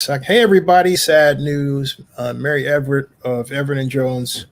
Hey everybody, sad news. Mary Everett of Everett Jones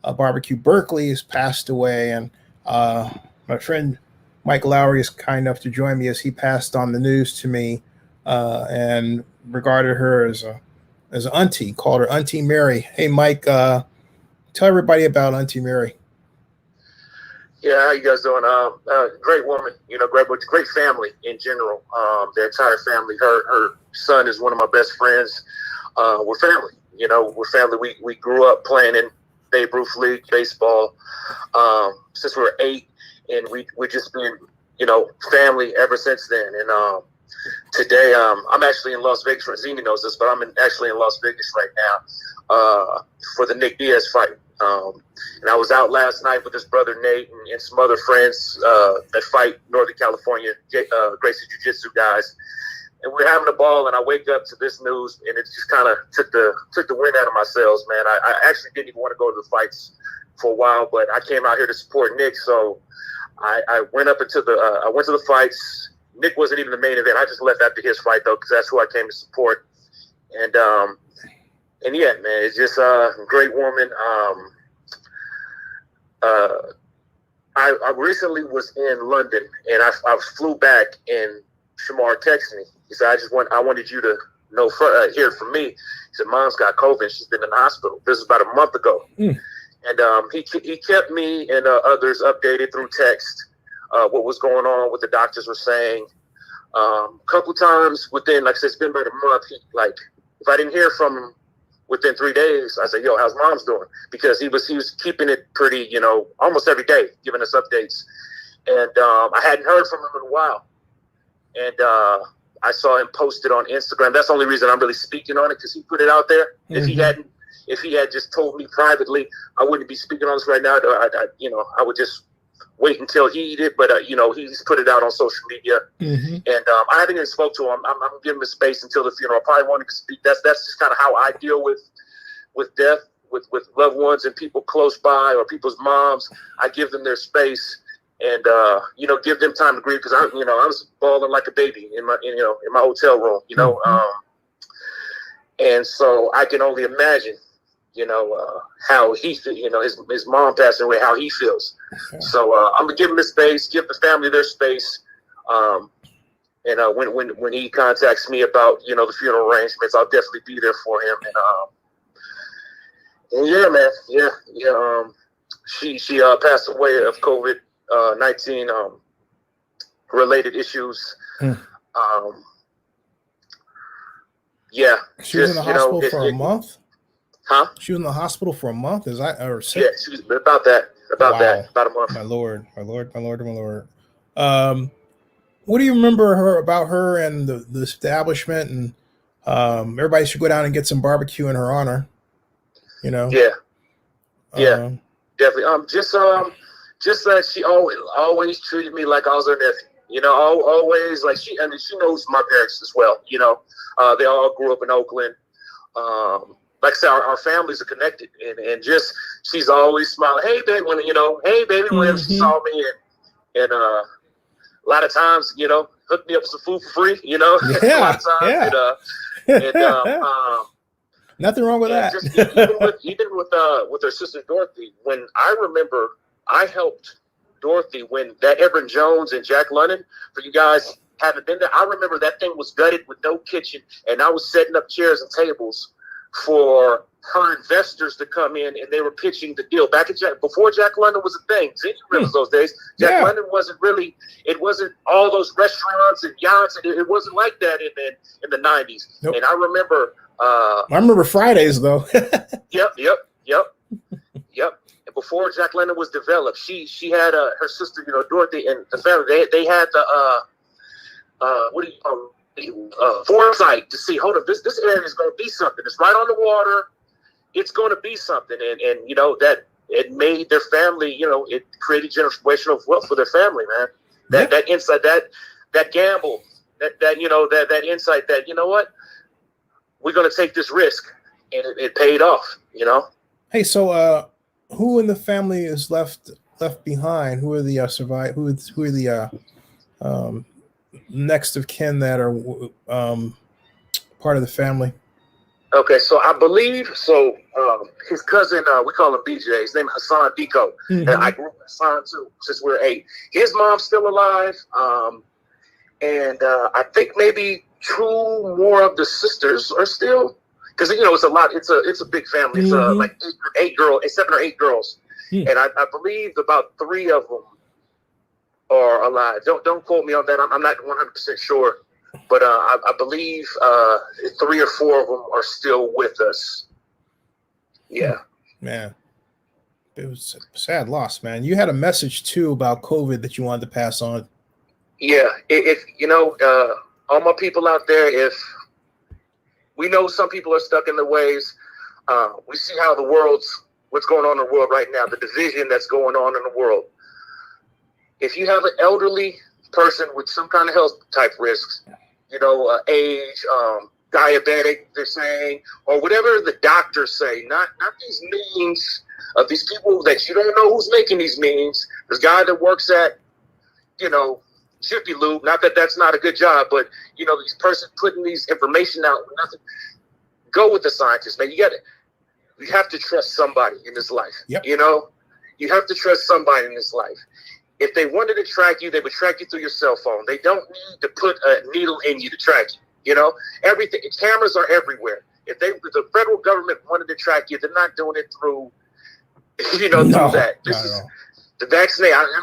BBQ Berkeley has passed away, and my friend Mike Lowry is kind enough to join me as he passed on the news to me, and regarded her as an auntie, called her Auntie Mary. Hey Mike, tell everybody about Auntie Mary. Yeah, how you guys doing? Great woman, great family in general. The entire family. Her son is one of my best friends. We're family. We're family. We grew up playing in Babe Ruth League baseball since we were 8, and we just been family ever since then. And today, I'm actually in Las Vegas. Zinnie knows this, but I'm actually in Las Vegas right now for the Nick Diaz fight. And I was out last night with his brother Nate and some other friends that fight Northern California Gracie Jiu-Jitsu guys, and we're having a ball. And I wake up to this news, and it just kind of took the wind out of my sails, man. I actually didn't even want to go to the fights for a while, but I came out here to support Nick, so I went up into I went to the fights. Nick wasn't even the main event. I just left after his fight though, because that's who I came to support. And yeah, man, it's just a great woman. I recently was in London, and I flew back, and Shamar texted me. He said, I wanted you to know, hear from me. He said, Mom's got COVID. She's been in the hospital. This is about a month ago. And he kept me and others updated through text what was going on, what the doctors were saying. A couple times within, like I said, it's been about a month. If I didn't hear from him within 3 days, I said, yo, how's Mom's doing? Because he was keeping it pretty, almost every day, giving us updates. And I hadn't heard from him in a while. And I saw him posted on Instagram. That's the only reason I'm really speaking on it, because he put it out there. Mm-hmm. If he had just told me privately, I wouldn't be speaking on this right now. I would just wait until he did. But, he's put it out on social media. Mm-hmm. And I haven't even spoke to him. I'm giving him space until the funeral. I probably won't even speak. That's just kind of how I deal with death, with loved ones and people close by, or people's moms. I give them their space and, give them time to grieve, because I was bawling like a baby in my hotel room, Mm-hmm. And so I can only imagine, how he, his mom passing away, how he feels. Okay. So I'm gonna give him his space, give the family their space. And when he contacts me about, the funeral arrangements, I'll definitely be there for him. And yeah, man, yeah. She passed away of COVID-19 related issues. Yeah. She was in the hospital for a month? Huh? She was in the hospital for a month? Is that or sick? Yeah, she was about that. About a month. My lord. What do you remember about her and the establishment? And everybody should go down and get some barbecue in her honor. Yeah. Definitely. Just that she always treated me like I was her nephew. Always like she knows my parents as well. They all grew up in Oakland. Like I said, our families are connected, and just she's always smiling. Hey, baby, whenever she saw me, and a lot of times, hooked me up with some food for free. Yeah, a lot of times, yeah. Nothing wrong with that. Just, even with her sister Dorothy, when I remember, I helped Dorothy when that Everett Jones and Jack London, for you guys haven't been there, I remember that thing was gutted with no kitchen, and I was setting up chairs and tables for her investors to come in, and they were pitching the deal back before Jack London was a thing. Zinnie remembers those days. Jack London wasn't really. It wasn't all those restaurants and yachts, and it wasn't like that in the 90s. Nope. And I remember Fridays though. Yep. And before Jack London was developed, she had her sister, Dorothy, and the family. They had the foresight to see, hold up, this area is going to be something. It's right on the water. It's going to be something. And that it made their family, it created generational wealth for their family, man. That insight, that gamble, that insight that, what, we're going to take this risk, and it paid off, Hey, so who in the family is left behind? Who are the who are the next of kin that are part of the family? Okay, so I believe his cousin, we call him BJ. His name is Hassan Diko. And I grew up with Hassan too since we were 8. His mom's still alive, and I think maybe 2 more of the sisters are still, because it's a lot. It's a big family. It's like 7 or 8 girls, and I believe about 3 of them are alive. Don't quote me on that. I'm not 100% sure. But I believe 3 or 4 of them are still with us. Yeah. Man, it was a sad loss, man. You had a message, too, about COVID that you wanted to pass on. Yeah. If all my people out there, if we know some people are stuck in their ways, we see how what's going on in the world right now, the division that's going on in the world. If you have an elderly person with some kind of health type risks, age, diabetic, they're saying, or whatever the doctors say, not these memes of these people that you don't know who's making these memes. There's a guy that works at, Jiffy Lube, not that that's not a good job, but, this person putting these information out, nothing. Go with the scientists, man. You have to trust somebody in this life. Yep. You have to trust somebody in this life. If they wanted to track you, they would track you through your cell phone. They don't need to put a needle in you to track you. Everything. Cameras are everywhere. If the federal government wanted to track you, they're not doing it through, through that. This is the vaccinate. And I'm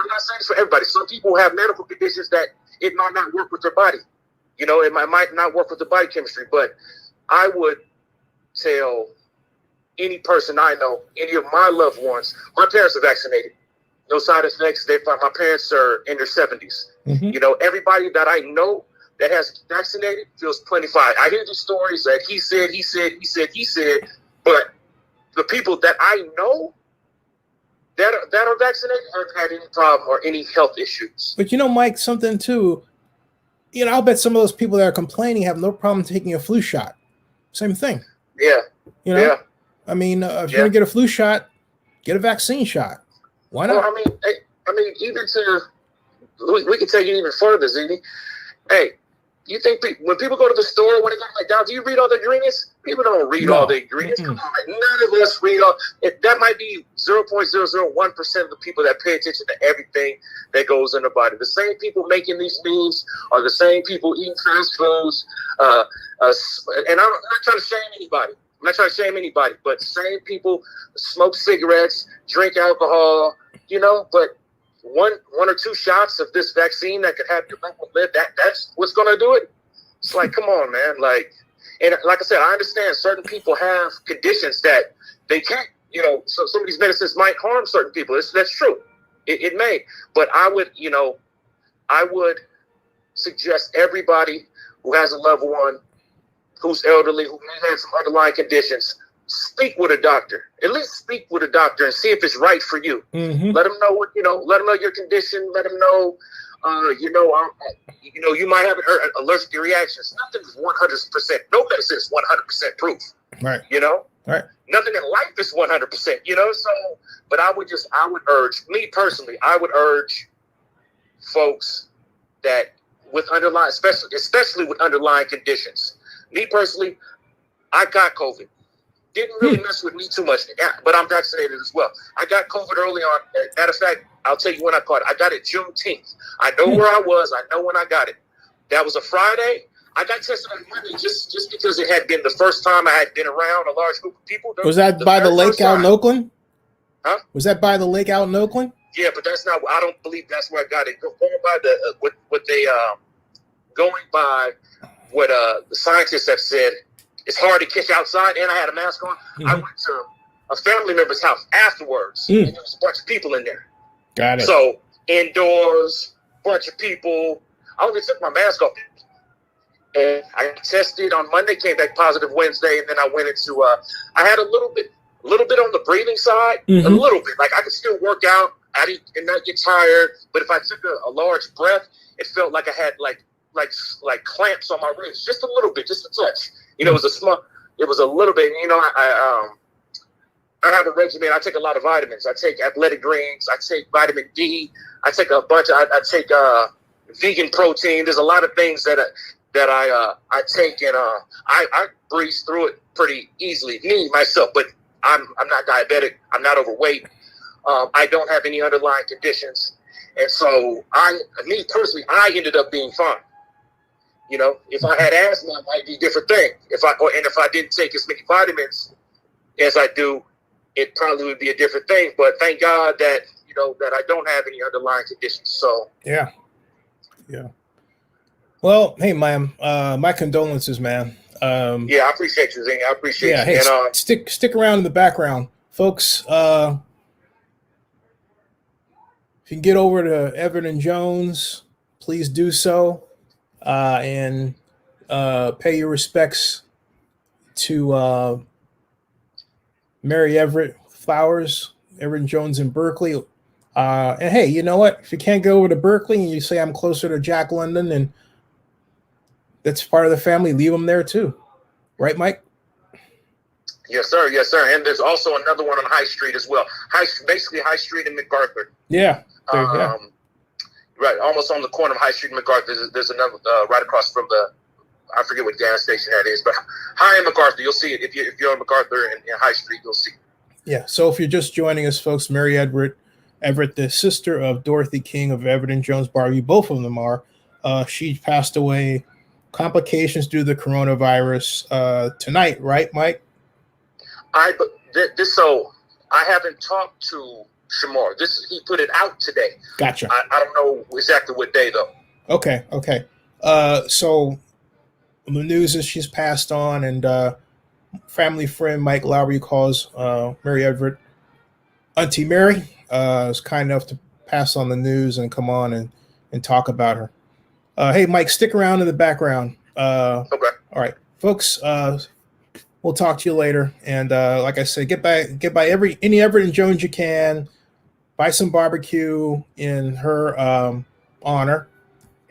not saying this for everybody. Some people have medical conditions that it might not work with their body. It might not work with the body chemistry. But I would tell any person I know, any of my loved ones, my parents are vaccinated. No side effects. My parents are in their 70s. Everybody that I know that has vaccinated feels plenty fine. I hear these stories that he said, but the people that I know that are vaccinated haven't had any problem or any health issues. But Mike, something too, I'll bet some of those people that are complaining have no problem taking a flu shot. Same thing. Yeah. Yeah. I mean, if you're going to get a flu shot, get a vaccine shot. Why not? Well, I mean, we can take it even further, Zinnie. Hey, you think when people go to the store, when they go like down, do you read all the ingredients? People don't read all the ingredients. Come on, none of us read all. That might be 0.001% of the people that pay attention to everything that goes in the body. The same people making these memes are the same people eating fast foods. And I'm not trying to shame anybody. I'm not trying to shame anybody, but the same people smoke cigarettes, drink alcohol, but one or 2 shots of this vaccine that could have your local live, that's what's going to do it. It's like, come on, man. And like I said, I understand certain people have conditions that they can't, so some of these medicines might harm certain people. That's true. It may, but I would suggest everybody who has a loved one who's elderly, who may have some underlying conditions, speak with a doctor. At least speak with a doctor and see if it's right for you. Let them know let them know your condition. Let them know, you might have an allergic reactions. Nothing is 100%. No medicine is 100% proof. Right. Right. Nothing in life is 100%. So, but I would urge, me personally, I would urge folks that with underlying, especially with underlying conditions. Me personally, I got COVID. Didn't really mess with me too much, but I'm vaccinated as well. I got COVID early on. Matter of fact, I'll tell you when I caught it. I got it Juneteenth. I know where I was. I know when I got it. That was a Friday. I got tested on Monday just because it had been the first time I had been around a large group of people. Was that by the lake out in Oakland? Huh? Was that by the lake out in Oakland? Yeah, but that's not. I don't believe that's where I got it. Going by what the scientists have said. It's hard to catch outside, and I had a mask on. I went to a family member's house afterwards, and there was a bunch of people in there. Got it. So indoors, bunch of people. I only took my mask off, and I tested on Monday. Came back positive Wednesday, and then I went into. I had a little bit on the breathing side, a little bit. Like I could still work out, and not get tired. But if I took a large breath, it felt like I had like clamps on my wrist, just a little bit, just a touch. It was a little bit. I have a regimen. I take a lot of vitamins. I take athletic greens. I take vitamin D. I take a bunch. I take vegan protein. There's a lot of things that that I take, and I breeze through it pretty easily, me myself. But I'm not diabetic. I'm not overweight. I don't have any underlying conditions, and so me personally, I ended up being fine. You know, if I had asthma, it might be a different thing. If I didn't take as many vitamins as I do, it probably would be a different thing. But thank God that that I don't have any underlying conditions. So yeah. Well, hey, ma'am, my condolences, man. Yeah, I appreciate you, Zinnie. I appreciate Yeah, you. hey, And stick around in the background, folks. If you can get over to Everett and Jones, please do so, and pay your respects to Mary Everett Flowers, Everett and Jones in Berkeley. And hey, you know what? If you can't go over to Berkeley and you say I'm closer to Jack London, and that's part of the family, leave them there too, right, Mike? yes, sir. Yes, sir. And there's also another one on High Street as well. Basically High Street and MacArthur. Yeah. Right, almost on the corner of High Street and MacArthur. There's another right across from I forget what gas station that is, but High and MacArthur, you'll see it. If you're on MacArthur and High Street, you'll see it. Yeah. So if you're just joining us, folks, Mary Everett, the sister of Dorothy King of Everett and Jones BBQ, both of them are. She passed away, complications due to the coronavirus tonight, right, Mike? So I haven't talked to Shamar. He put it out today. Gotcha. I don't know exactly what day though. Okay. So the news is she's passed on, and family friend Mike Lowry calls Mary Everett Auntie Mary. Was kind enough to pass on the news and come on and talk about her. Hey, Mike, stick around in the background. Okay. All right, folks. We'll talk to you later. And like I said, get by any Everett and Jones you can. Buy some barbecue in her honor,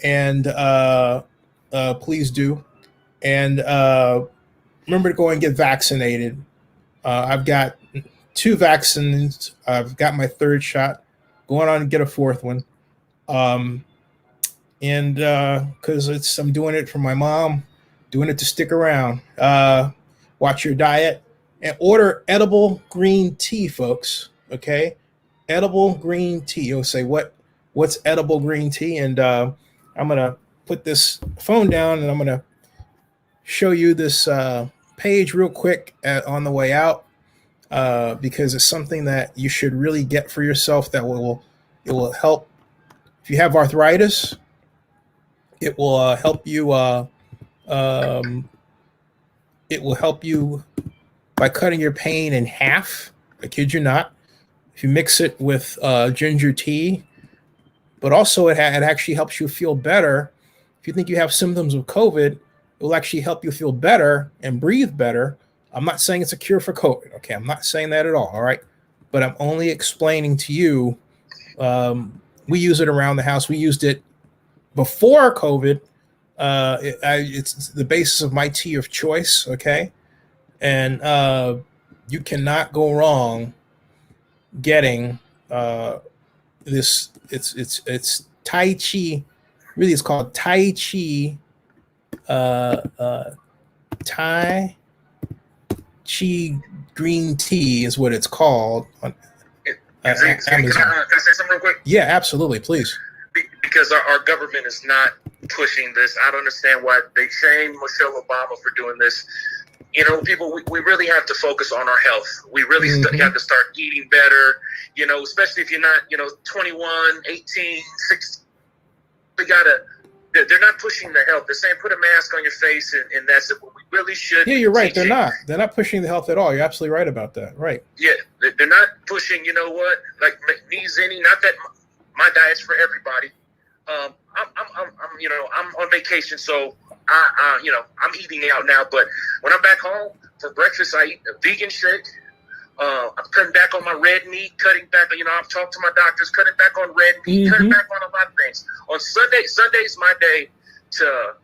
and please do. And remember to go and get vaccinated. I've got 2 vaccines. I've got my 3rd shot. Going on to get a 4th one. And because I'm doing it for my mom, doing it to stick around. Watch your diet and order edible green tea, folks. Okay, edible green tea. You'll say, what's edible green tea? And I'm gonna put this phone down and I'm gonna show you this page real quick on the way out, because it's something that you should really get for yourself. That it will help if you have arthritis. It will help you. It will help you by cutting your pain in half. I kid you not. If you mix it with ginger tea, but also it actually helps you feel better. If you think you have symptoms of COVID, it will actually help you feel better and breathe better. I'm not saying it's a cure for COVID. Okay, I'm not saying that at all. All right, but I'm only explaining to you. We use it around the house. We used it before COVID. It's the basis of my tea of choice. Okay, and you cannot go wrong getting this. It's Tai Chi. Really, it's called Tai Chi. Tai Chi green tea is what it's called. On Can I say something real quick? Yeah, absolutely, please. Because our government is not pushing this. I don't understand why they shame Michelle Obama for doing this. You know, people, we really have to focus on our health. We really have to start eating better, you know, especially if you're not, 21, 18, 16. They're not pushing the health. They're saying put a mask on your face and that's it. But we really should. Yeah, you're right. They're not. They're not pushing the health at all. You're absolutely right about that. Right. Yeah, they're not pushing, you know what, like me, Zinnie, not that my diet's for everybody. I'm on vacation, so I'm eating out now. But when I'm back home for breakfast, I eat a vegan shake. I'm cutting back on my red meat, cutting back. I've talked to my doctors, cutting back on red meat, cutting back on a lot of things. On Sunday's my day to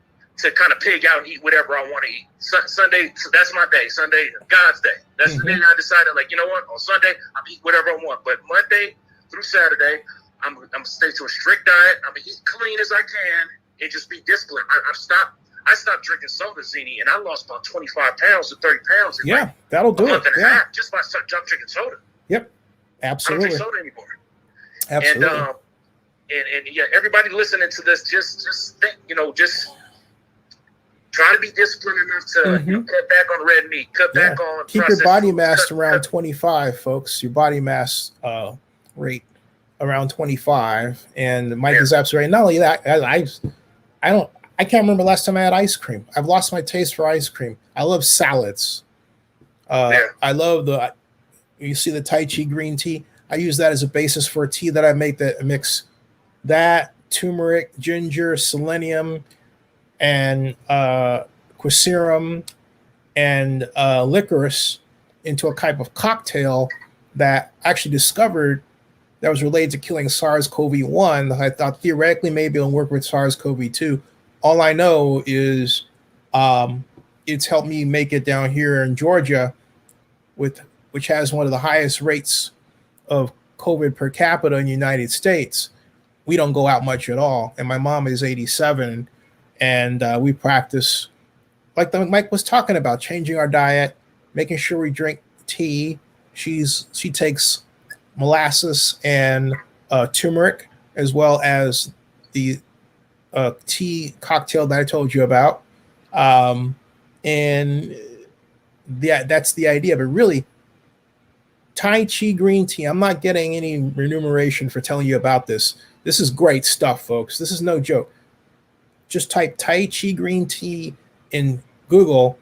kind of pig out and eat whatever I want to eat. Sunday, so that's my day. Sunday, God's day. That's the day I decided, like, you know what? On Sunday, I'm eat whatever I want. But Monday through Saturday, I'm stay to a strict diet. I'm gonna eat clean as I can and just be disciplined. I've stopped. I stopped drinking soda, Zinnie, and I lost about 25 pounds to 30 pounds in like that'll do a month it. and a half just by stopping drinking soda. Yep, absolutely. I don't drink soda anymore. Absolutely. And yeah, everybody listening to this, just think, just try to be disciplined enough to cut back on red meat, cut back on. Keep your body mass around 25, folks. Your body mass rate around 25. And Mike is absolutely right. Not only that, I can't remember last time I had ice cream. I've lost my taste for ice cream. I love salads. I love you see the Tai Chi green tea. I use that as a basis for a tea that I make that mix that turmeric, ginger, selenium, and quercetin and licorice into a type of cocktail that I actually discovered that was related to killing SARS-CoV-1. I thought theoretically maybe it'll work with SARS-CoV-2. All I know is it's helped me make it down here in Georgia, which has one of the highest rates of COVID per capita in the United States. We don't go out much at all. And my mom is 87, and we practice, like Mike was talking about, changing our diet, making sure we drink tea. She takes molasses and turmeric, as well as the tea cocktail that I told you about. And that's the idea. But really, Tai Chi green tea, I'm not getting any remuneration for telling you about this. This is great stuff, folks. This is no joke. Just type Tai Chi green tea in Google,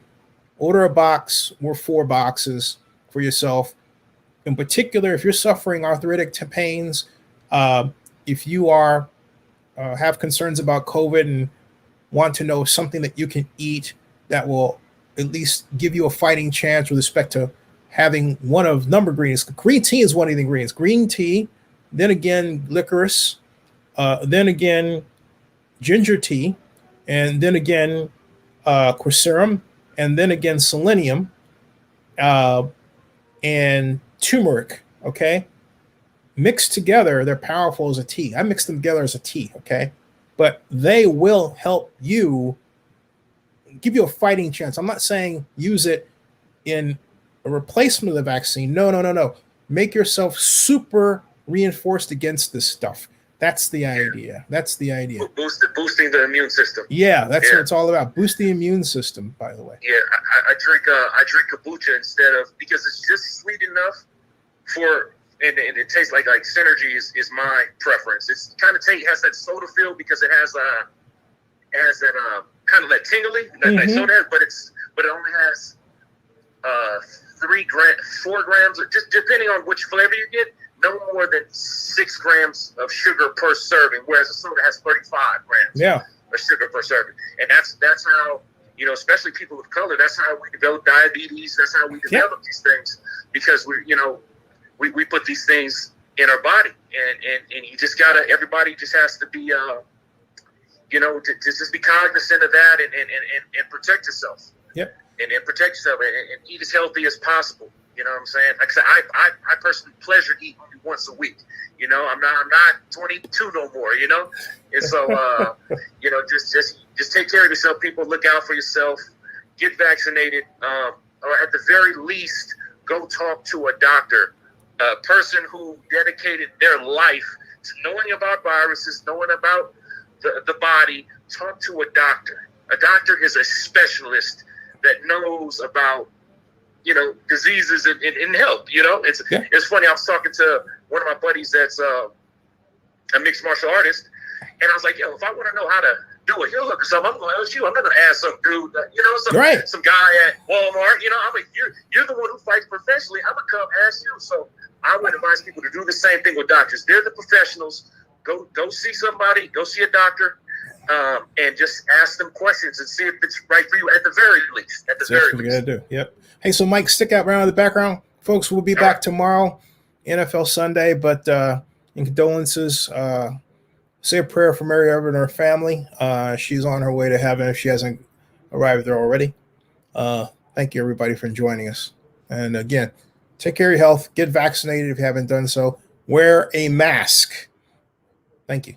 order a box or 4 boxes for yourself. In particular, if you're suffering arthritic pains, if you are have concerns about COVID and want to know something that you can eat that will at least give you a fighting chance with respect to having one of number greens. Green tea is one of the ingredients. Green tea, then again licorice, then again ginger tea, and then again quercetin, and then again selenium, and turmeric. Okay, mixed together, they're powerful as a tea. I mix them together as a tea. Okay, but they will help you, give you a fighting chance. I'm not saying use it in a replacement of the vaccine. No. Make yourself super reinforced against this stuff. That's the idea. That's the idea. Boosting the immune system. Yeah, that's what it's all about. Boost the immune system, by the way. Yeah, I drink kombucha instead of, because it's just sweet enough for, and it tastes like Synergy is my preference. It's kind of has that soda feel because it has that kind of that tingly that soda has, but it only has 4 grams, just depending on which flavor you get, no more than 6 grams of sugar per serving, whereas a soda has 35 grams of sugar per serving. And that's how, especially people of color, that's how we develop diabetes. That's how we develop these things, because we put these things in our body, and you just everybody just has to be, just be cognizant of that and protect yourself. Yep. And protect yourself and eat as healthy as possible. You know what I'm saying? Like I said, I personally pleasure eat only once a week. I'm not 22 no more. And so just take care of yourself. People, look out for yourself. Get vaccinated, or at the very least, go talk to a doctor, a person who dedicated their life to knowing about viruses, knowing about the body. Talk to a doctor. A doctor is a specialist that knows about diseases and health. It's funny. I was talking to one of my buddies that's a mixed martial artist, and I was like, "Yo, if I want to know how to do a heel hook or something, I'm going to ask you. I'm not going to ask some dude, some guy at Walmart. I'm like, you're the one who fights professionally. I'm going to come ask you." So I would advise people to do the same thing with doctors. They're the professionals. Go see somebody. Go see a doctor. And just ask them questions and see if it's right for you at the very least. That's what we got to do. Yep. Hey, so Mike, stick out around in the background. Folks, we'll be back tomorrow, NFL Sunday, but in condolences, say a prayer for Mary Everett and her family. She's on her way to heaven if she hasn't arrived there already. Thank you, everybody, for joining us. And again, take care of your health. Get vaccinated if you haven't done so. Wear a mask. Thank you.